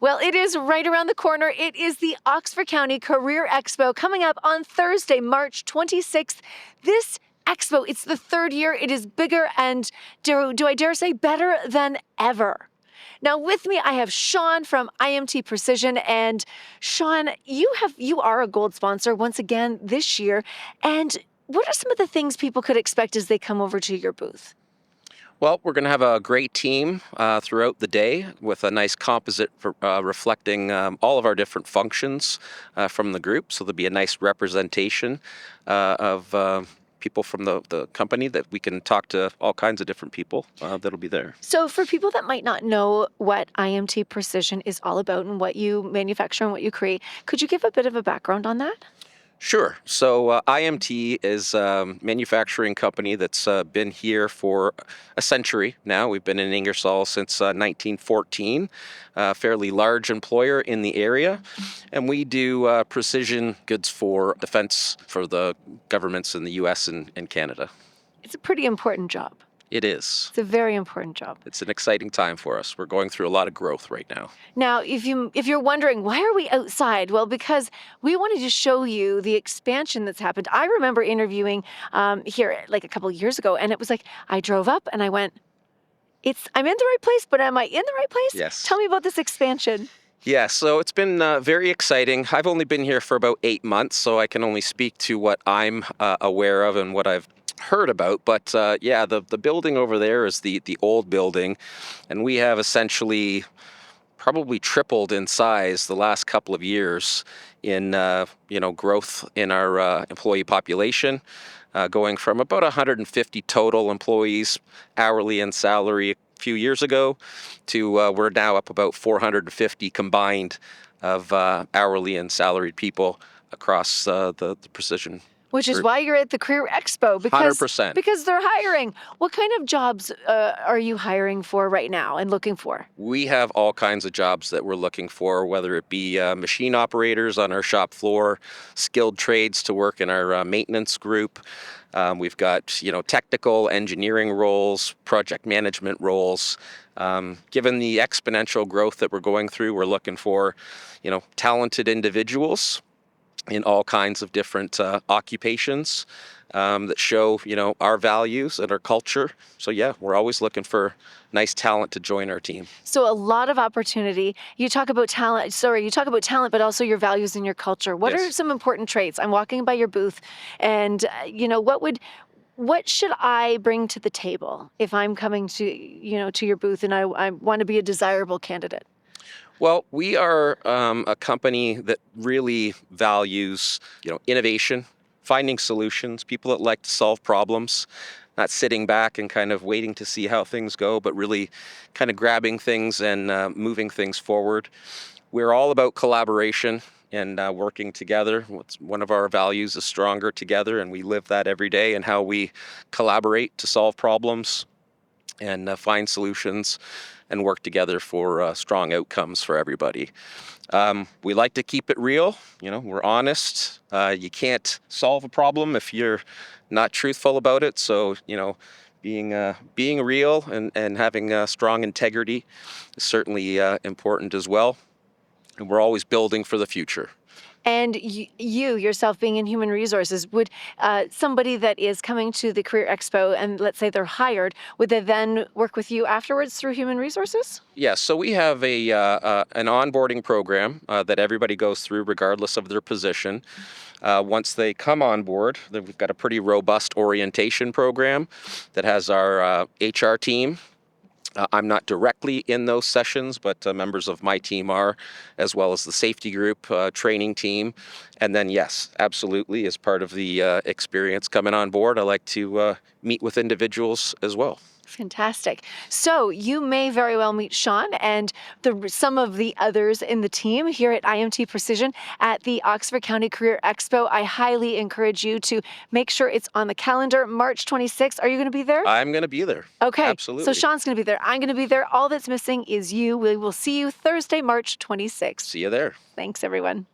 Well, it is right around the corner. It is the Oxford County Career Expo coming up on Thursday, March 26th. This expo, it's the third year. It is bigger and, do I dare say, better than ever. Now with me, I have Sean from IMT Precision. And Sean, you are a gold sponsor once again this year. And what are some of the things people could expect as they come over to your booth? Well, we're going to have a great team throughout the day with a nice composite reflecting all of our different functions from the group. So there'll be a nice representation of people from the company that we can talk to all kinds of different people that'll be there. So for people that might not know what IMT Precision is all about and what you manufacture and what you create, could you give a bit of a background on that? Sure. So IMT is a manufacturing company that's been here for a century now. We've been in Ingersoll since 1914, a fairly large employer in the area. And we do precision goods for defense for the governments in the U.S. and Canada. It's a pretty important job. It is. It's a very important job. It's an exciting time for us. We're going through a lot of growth right now. Now, if you're wondering, why are we outside? Well, because we wanted to show you the expansion that's happened. I remember interviewing here like a couple of years ago, and it was like, I drove up and I went, I'm in the right place, but am I in the right place? Yes. Tell me about this expansion. Yeah, so it's been very exciting. I've only been here for about 8 months, so I can only speak to what I'm aware of and what I've heard about. But yeah, the building over there is the old building, and we have essentially probably tripled in size the last couple of years in growth in our employee population, going from about 150 total employees, hourly and salary, a few years ago to we're now up about 450 combined of hourly and salaried people across the Precision. Which is why you're at the Career Expo, because 100%. Because they're hiring. What kind of jobs are you hiring for right now and looking for? We have all kinds of jobs that we're looking for, whether it be machine operators on our shop floor, skilled trades to work in our maintenance group. We've got technical engineering roles, project management roles. Given the exponential growth that we're going through, we're looking for talented individuals in all kinds of different occupations that show, our values and our culture. So yeah, we're always looking for nice talent to join our team. So a lot of opportunity. You talk about talent, but also your values and your culture. What Yes. are some important traits? I'm walking by your booth and, what should I bring to the table if I'm coming to your booth and I want to be a desirable candidate? Well, we are a company that really values, innovation, finding solutions, people that like to solve problems, not sitting back and kind of waiting to see how things go, but really kind of grabbing things and moving things forward. We're all about collaboration and working together. One of our values is stronger together, and we live that every day in how we collaborate to solve problems and find solutions and work together for strong outcomes for everybody. We like to keep it real. We're honest. You can't solve a problem if you're not truthful about it. So, being real and having strong integrity is certainly important as well. And we're always building for the future. And you yourself being in human resources, would somebody that is coming to the Career Expo and let's say they're hired, would they then work with you afterwards through human resources? Yes, so we have an onboarding program that everybody goes through regardless of their position. Once they come on board, then we've got a pretty robust orientation program that has our HR team. I'm not directly in those sessions, but members of my team are, as well as the safety group training team. And then, yes, absolutely, as part of the experience coming on board, I like to meet with individuals as well. Fantastic. So you may very well meet Sean and some of the others in the team here at IMT Precision at the Oxford County Career Expo. I highly encourage you to make sure it's on the calendar, March 26th. Are you going to be there? I'm going to be there. Okay. Absolutely. So Sean's going to be there. I'm going to be there. All that's missing is you. We will see you Thursday, March 26th. See you there. Thanks, everyone.